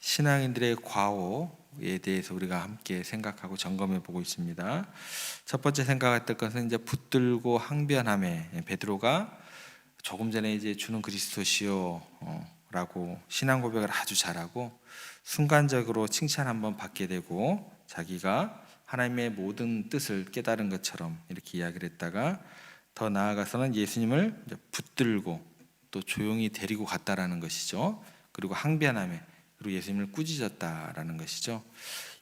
신앙인들의 과오에 대해서 우리가 함께 생각하고 점검해 보고 있습니다. 첫 번째 생각했던 것은 이제 붙들고 항변함에 베드로가 조금 전에 이제 주는 그리스도시요 라고 신앙 고백을 아주 잘하고 순간적으로 칭찬 한번 받게 되고 자기가 하나님의 모든 뜻을 깨달은 것처럼 이렇게 이야기를 했다가 더 나아가서는 예수님을 붙들고 또 조용히 데리고 갔다라는 것이죠. 그리고 항변함에 그리고 예수님을 꾸짖었다라는 것이죠.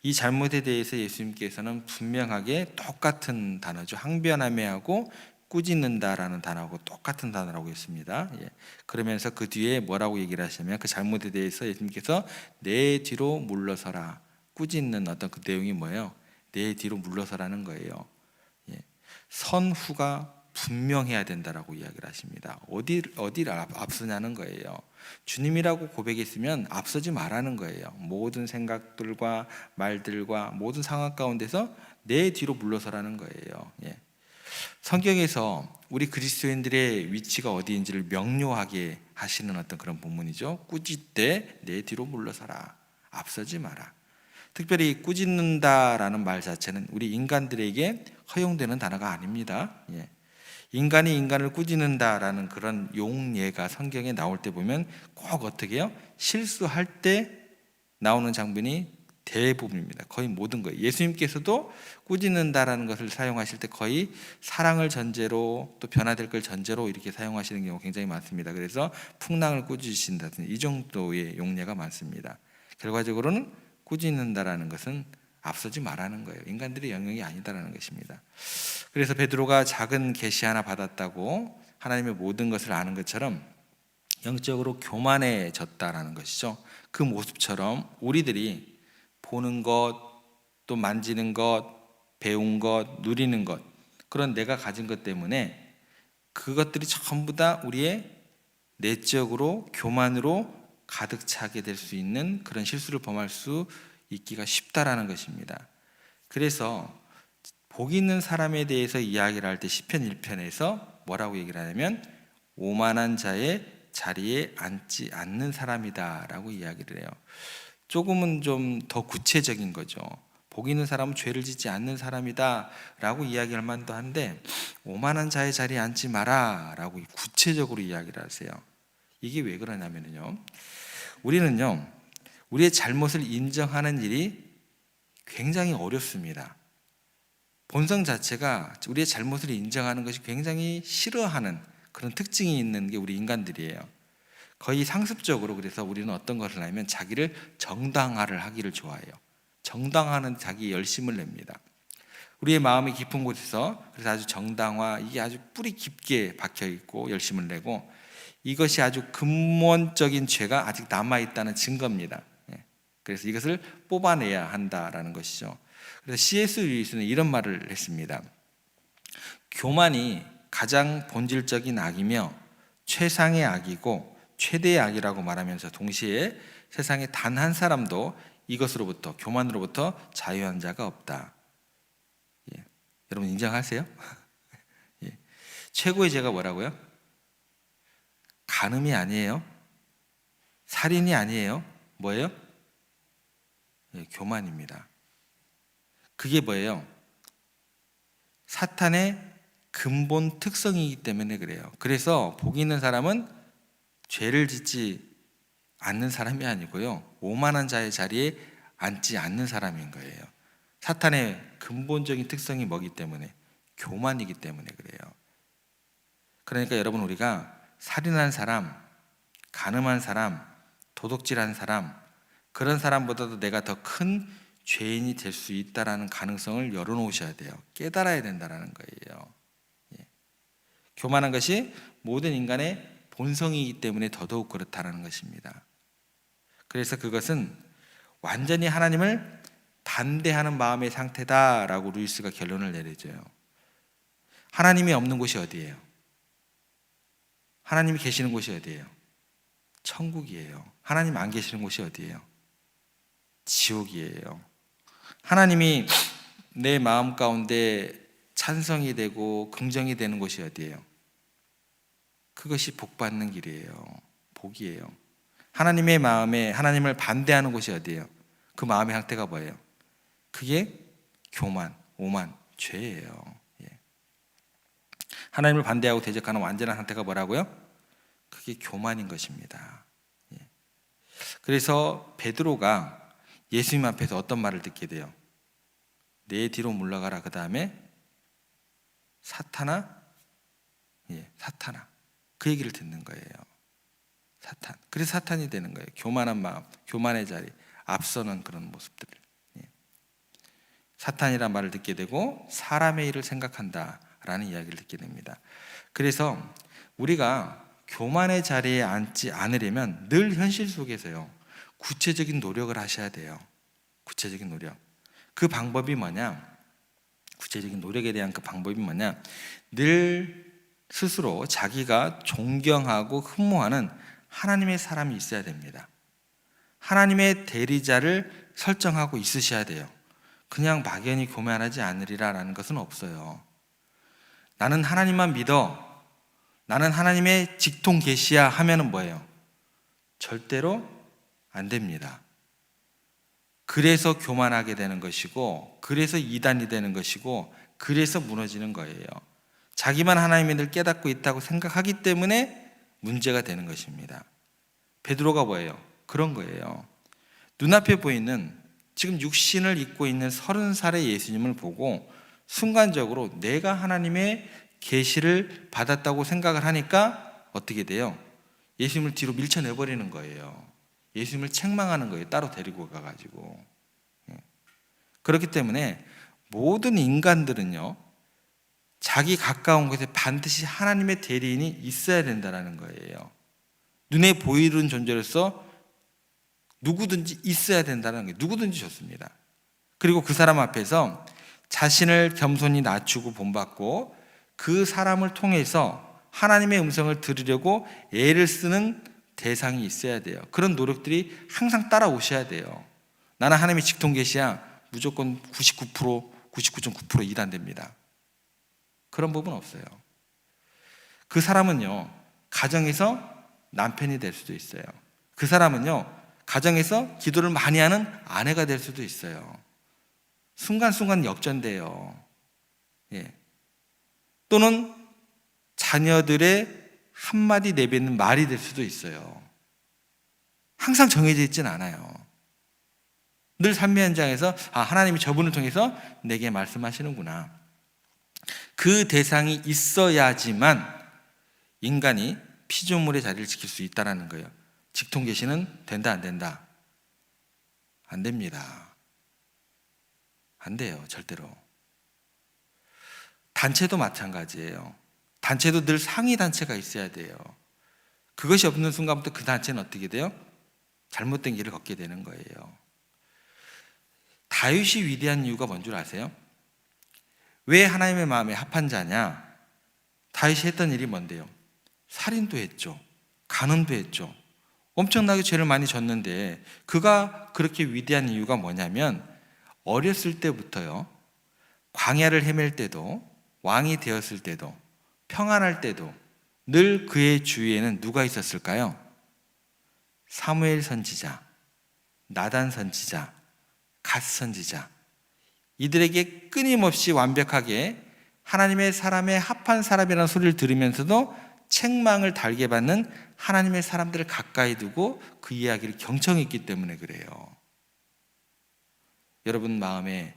이 잘못에 대해서 예수님께서는 분명하게 똑같은 단어죠. 항변함에하고 꾸짖는다라는 단어하고 똑같은 단어라고 했습니다. 그러면서 그 뒤에 뭐라고 얘기를 하시냐면 그 잘못에 대해서 예수님께서 내 뒤로 물러서라. 꾸짖는 어떤 그 내용이 뭐예요? 내 뒤로 물러서라는 거예요. 선후가 분명해야 된다라고 이야기를 하십니다. 어디를 앞서냐는 거예요. 주님이라고 고백했으면 앞서지 말라는 거예요. 모든 생각들과 말들과 모든 상황 가운데서 내 뒤로 물러서라는 거예요. 성경에서 우리 그리스도인들의 위치가 어디인지를 명료하게 하시는 어떤 그런 본문이죠. 꾸짖되 내 뒤로 물러서라. 앞서지 마라. 특별히 꾸짖는다라는 말 자체는 우리 인간들에게 허용되는 단어가 아닙니다. 인간이 인간을 꾸짖는다라는 그런 용례가 성경에 나올 때 보면 꼭 어떻게 해요? 실수할 때 나오는 장면이 대부분입니다. 거의 모든 거예요. 예수님께서도 꾸짖는다라는 것을 사용하실 때 거의 사랑을 전제로 또 변화될 걸 전제로 이렇게 사용하시는 경우가 굉장히 많습니다. 그래서 풍랑을 꾸짖으신다든지 이 정도의 용례가 많습니다. 결과적으로는 꾸짖는다라는 것은 앞서지 말라는 거예요. 인간들의 영역이 아니다라는 것입니다. 그래서 베드로가 작은 계시 하나 받았다고 하나님의 모든 것을 아는 것처럼 영적으로 교만해졌다라는 것이죠. 그 모습처럼 우리들이 보는 것, 또 만지는 것, 배운 것, 누리는 것, 그런 내가 가진 것 때문에 그것들이 전부 다 우리의 내적으로 교만으로 가득 차게 될 수 있는 그런 실수를 범할 수 있기가 쉽다라는 것입니다. 그래서 복 있는 사람에 대해서 이야기를 할 때 시편 1편에서 뭐라고 얘기를 하냐면 오만한 자의 자리에 앉지 않는 사람이다 라고 이야기를 해요. 조금은 좀 더 구체적인 거죠. 복 있는 사람은 죄를 짓지 않는 사람이다 라고 이야기할 만도 한데 오만한 자의 자리에 앉지 마라 라고 구체적으로 이야기를 하세요. 이게 왜 그러냐면요, 우리는요 우리의 잘못을 인정하는 일이 굉장히 어렵습니다. 본성 자체가 우리의 잘못을 인정하는 것이 굉장히 싫어하는 그런 특징이 있는 게 우리 인간들이에요. 거의 상습적으로. 그래서 우리는 어떤 것을 하면 자기를 정당화를 하기를 좋아해요. 정당화는 자기 열심을 냅니다. 우리의 마음이 깊은 곳에서 그래서 아주 정당화, 이게 아주 뿌리 깊게 박혀 있고 열심을 내고 이것이 아주 근본적인 죄가 아직 남아있다는 증거입니다. 그래서 이것을 뽑아내야 한다라는 것이죠. 그래서 C.S. 루이스는 이런 말을 했습니다. 교만이 가장 본질적인 악이며 최상의 악이고 최대의 악이라고 말하면서 동시에 세상에 단 한 사람도 이것으로부터, 교만으로부터 자유한 자가 없다. 여러분 인정하세요? 최고의 죄가 뭐라고요? 간음이 아니에요. 살인이 아니에요. 뭐예요? 교만입니다. 그게 뭐예요? 사탄의 근본 특성이기 때문에 그래요. 그래서 복 있는 사람은 죄를 짓지 않는 사람이 아니고요, 오만한 자의 자리에 앉지 않는 사람인 거예요. 사탄의 근본적인 특성이 뭐기 때문에? 교만이기 때문에 그래요. 그러니까 여러분, 우리가 살인한 사람, 간음한 사람, 도둑질한 사람, 그런 사람보다도 내가 더 큰 죄인이 될 수 있다는 가능성을 열어놓으셔야 돼요. 깨달아야 된다는 거예요. 교만한 것이 모든 인간의 본성이기 때문에 더더욱 그렇다는 것입니다. 그래서 그것은 완전히 하나님을 반대하는 마음의 상태다라고 루이스가 결론을 내려줘요. 하나님이 없는 곳이 어디예요? 하나님이 계시는 곳이 어디예요? 천국이에요. 하나님 안 계시는 곳이 어디예요? 지옥이에요. 하나님이 내 마음 가운데 찬성이 되고 긍정이 되는 곳이 어디예요? 그것이 복 받는 길이에요. 복이에요. 하나님의 마음에 하나님을 반대하는 곳이 어디예요? 그 마음의 상태가 뭐예요? 그게 교만, 오만, 죄예요. 예. 하나님을 반대하고 대적하는 완전한 상태가 뭐라고요? 그게 교만인 것입니다. 예. 그래서 베드로가 예수님 앞에서 어떤 말을 듣게 돼요? 내 뒤로 물러가라. 그 다음에 사탄아, 사탄아. 그 얘기를 듣는 거예요. 사탄. 그래서 사탄이 되는 거예요. 교만한 마음, 교만의 자리, 앞서는 그런 모습들. 사탄이란 말을 듣게 되고 사람의 일을 생각한다라는 이야기를 듣게 됩니다. 그래서 우리가 교만의 자리에 앉지 않으려면 늘 현실 속에서요, 구체적인 노력을 하셔야 돼요. 구체적인 노력. 그 방법이 뭐냐? 구체적인 노력에 대한 그 방법이 뭐냐? 늘 스스로 자기가 존경하고 흠모하는 하나님의 사람이 있어야 됩니다. 하나님의 대리자를 설정하고 있으셔야 돼요. 그냥 막연히 교만하지 않으리라라는 것은 없어요. 나는 하나님만 믿어, 나는 하나님의 직통 계시야 하면은 뭐예요? 절대로 안 됩니다. 그래서 교만하게 되는 것이고, 그래서 이단이 되는 것이고, 그래서 무너지는 거예요. 자기만 하나님의 일을 깨닫고 있다고 생각하기 때문에 문제가 되는 것입니다. 베드로가 뭐예요? 그런 거예요. 눈앞에 보이는 지금 육신을 입고 있는 30살의 예수님을 보고 순간적으로 내가 하나님의 계시를 받았다고 생각을 하니까 어떻게 돼요? 예수님을 뒤로 밀쳐내버리는 거예요. 예수님을 책망하는 거예요. 따로 데리고 가가지고. 그렇기 때문에 모든 인간들은요, 자기 가까운 곳에 반드시 하나님의 대리인이 있어야 된다는 거예요. 눈에 보이는 존재로서 누구든지 있어야 된다는 게, 누구든지 좋습니다. 그리고 그 사람 앞에서 자신을 겸손히 낮추고 본받고 그 사람을 통해서 하나님의 음성을 들으려고 애를 쓰는 대상이 있어야 돼요. 그런 노력들이 항상 따라오셔야 돼요. 나는 하나님의 직통 계시야, 무조건 99.9% 일 안 됩니다. 그런 부분 없어요. 그 사람은요, 가정에서 남편이 될 수도 있어요. 그 사람은요, 가정에서 기도를 많이 하는 아내가 될 수도 있어요. 순간순간 역전돼요. 또는 자녀들의 한마디 내뱉는 말이 될 수도 있어요. 항상 정해져 있진 않아요. 늘 삶의 현장에서 하나님이 저분을 통해서 내게 말씀하시는구나. 그 대상이 있어야지만 인간이 피조물의 자리를 지킬 수 있다는 거예요. 직통 계시는 된다, 안 된다? 안 됩니다. 안 돼요, 절대로. 단체도 마찬가지예요. 단체도 늘 상위 단체가 있어야 돼요. 그것이 없는 순간부터 그 단체는 어떻게 돼요? 잘못된 길을 걷게 되는 거예요. 다윗이 위대한 이유가 뭔 줄 아세요? 왜 하나님의 마음에 합한 자냐? 다윗이 했던 일이 뭔데요? 살인도 했죠. 간음도 했죠. 엄청나게 죄를 많이 졌는데 그가 그렇게 위대한 이유가 뭐냐면 어렸을 때부터요, 광야를 헤맬 때도, 왕이 되었을 때도, 평안할 때도 늘 그의 주위에는 누가 있었을까요? 사무엘 선지자, 나단 선지자, 갓 선지자, 이들에게 끊임없이 완벽하게 하나님의 사람에 합한 사람이라는 소리를 들으면서도 책망을 달게 받는 하나님의 사람들을 가까이 두고 그 이야기를 경청했기 때문에 그래요. 여러분 마음에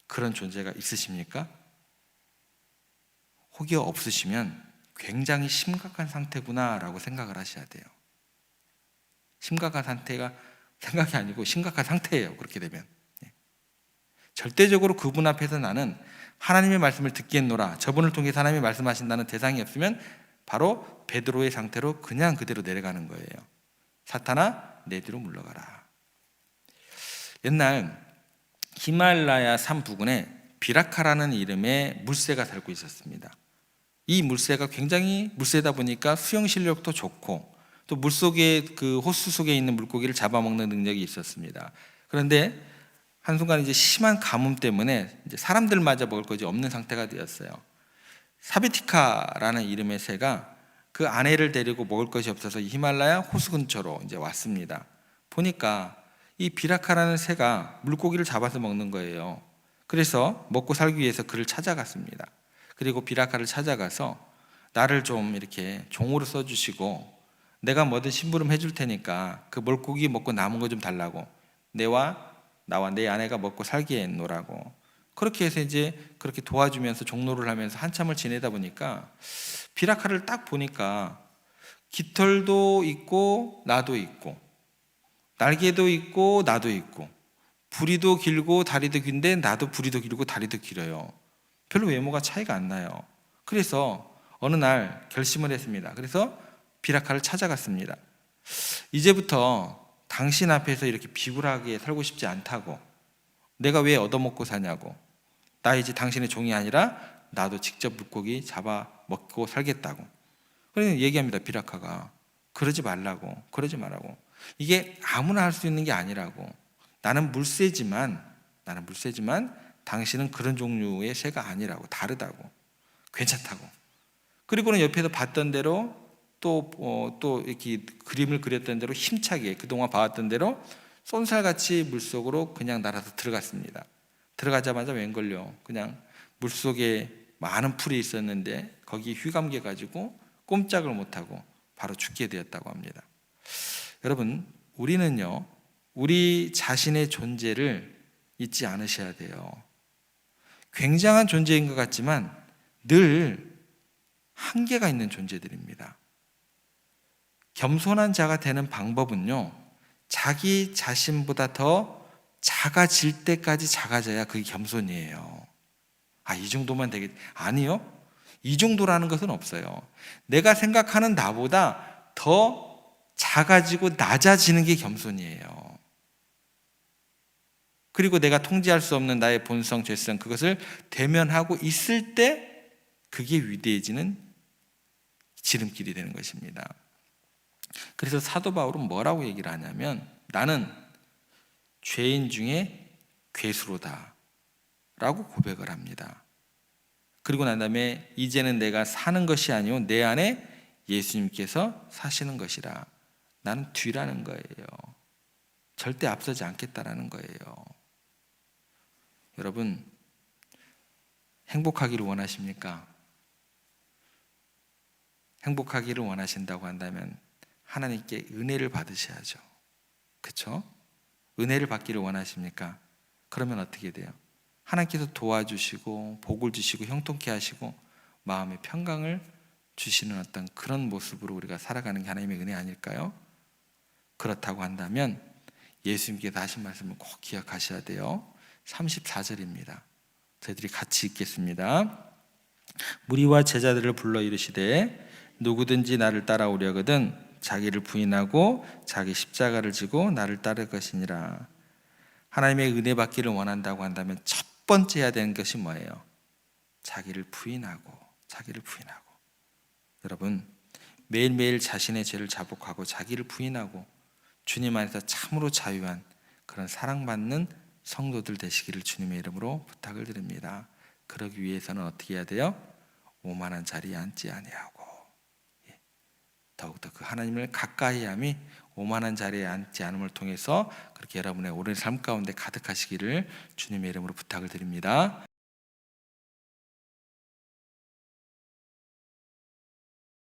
그런 존재가 있으십니까? 혹여 없으시면 굉장히 심각한 상태구나라고 생각을 하셔야 돼요. 심각한 상태가 생각이 아니고 심각한 상태예요. 그렇게 되면 절대적으로 그분 앞에서 나는 하나님의 말씀을 듣겠노라, 저분을 통해서 하나님이 말씀하신다는 대상이 없으면 바로 베드로의 상태로 그냥 그대로 내려가는 거예요. 사탄아, 내 뒤로 물러가라. 옛날 히말라야 산 부근에 비라카라는 이름의 물새가 살고 있었습니다. 이 물새가 굉장히 물새다 보니까 수영 실력도 좋고 또 물속에 그 호수 속에 있는 물고기를 잡아먹는 능력이 있었습니다. 그런데 한순간 이제 심한 가뭄 때문에 이제 사람들마저 먹을 것이 없는 상태가 되었어요. 사비티카라는 이름의 새가 그 아내를 데리고 먹을 것이 없어서 히말라야 호수 근처로 이제 왔습니다. 보니까 이 비라카라는 새가 물고기를 잡아서 먹는 거예요. 그래서 먹고 살기 위해서 그를 찾아갔습니다. 그리고 비라카를 찾아가서 나를 좀 이렇게 종으로 써주시고 내가 뭐든 심부름 해줄 테니까 그 물고기 먹고 남은 거 좀 달라고, 나와 내 아내가 먹고 살게 해놓으라고. 그렇게 해서 이제 그렇게 도와주면서 종로를 하면서 한참을 지내다 보니까 비라카를 딱 보니까 깃털도 있고 나도 있고 날개도 있고 나도 있고 부리도 길고 다리도 긴데 나도 부리도 길고 다리도 길어요. 별로 외모가 차이가 안 나요. 그래서 어느 날 결심을 했습니다. 그래서 비라카를 찾아갔습니다. 이제부터 당신 앞에서 이렇게 비굴하게 살고 싶지 않다고, 내가 왜 얻어먹고 사냐고, 나 이제 당신의 종이 아니라 나도 직접 물고기 잡아 먹고 살겠다고. 그래서 얘기합니다. 비라카가 그러지 말라고. 이게 아무나 할 수 있는 게 아니라고. 나는 물새지만 당신은 그런 종류의 새가 아니라고, 다르다고, 괜찮다고. 그리고는 옆에서 봤던 대로 또 이렇게 그림을 그렸던 대로 힘차게 그동안 봐왔던 대로 쏜살같이 물속으로 그냥 날아서 들어갔습니다. 들어가자마자 웬걸요, 그냥 물속에 많은 풀이 있었는데 거기 휘감겨 가지고 꼼짝을 못하고 바로 죽게 되었다고 합니다. 여러분, 우리는요, 우리 자신의 존재를 잊지 않으셔야 돼요. 굉장한 존재인 것 같지만 늘 한계가 있는 존재들입니다. 겸손한 자가 되는 방법은요, 자기 자신보다 더 작아질 때까지 작아져야 그게 겸손이에요. 이 정도만 되겠... 아니요. 이 정도라는 것은 없어요. 내가 생각하는 나보다 더 작아지고 낮아지는 게 겸손이에요. 그리고 내가 통제할 수 없는 나의 본성, 죄성, 그것을 대면하고 있을 때 그게 위대해지는 지름길이 되는 것입니다. 그래서 사도 바울은 뭐라고 얘기를 하냐면, 나는 죄인 중에 괴수로다 라고 고백을 합니다. 그리고 난 다음에 이제는 내가 사는 것이 아니오 내 안에 예수님께서 사시는 것이라. 나는 뒤라는 거예요. 절대 앞서지 않겠다라는 거예요. 여러분, 행복하기를 원하십니까? 행복하기를 원하신다고 한다면 하나님께 은혜를 받으셔야죠. 그렇죠? 은혜를 받기를 원하십니까? 그러면 어떻게 돼요? 하나님께서 도와주시고 복을 주시고 형통케 하시고 마음의 평강을 주시는 어떤 그런 모습으로 우리가 살아가는 게 하나님의 은혜 아닐까요? 그렇다고 한다면 예수님께서 하신 말씀을 꼭 기억하셔야 돼요. 34절입니다. 저희들이 같이 읽겠습니다. 무리와 제자들을 불러 이르시되 누구든지 나를 따라오려거든 자기를 부인하고 자기 십자가를 지고 나를 따를 것이니라. 하나님의 은혜 받기를 원한다고 한다면 첫 번째 해야 되는 것이 뭐예요? 자기를 부인하고. 여러분, 매일매일 자신의 죄를 자복하고 자기를 부인하고 주님 안에서 참으로 자유한 그런 사랑받는 성도들 되시기를 주님의 이름으로 부탁을 드립니다. 그러기 위해서는 어떻게 해야 돼요? 오만한 자리에 앉지 아니하고, 더욱더 그 하나님을 가까이 함이 오만한 자리에 앉지 않음을 통해서 그렇게 여러분의 오랜 삶 가운데 가득하시기를 주님의 이름으로 부탁을 드립니다.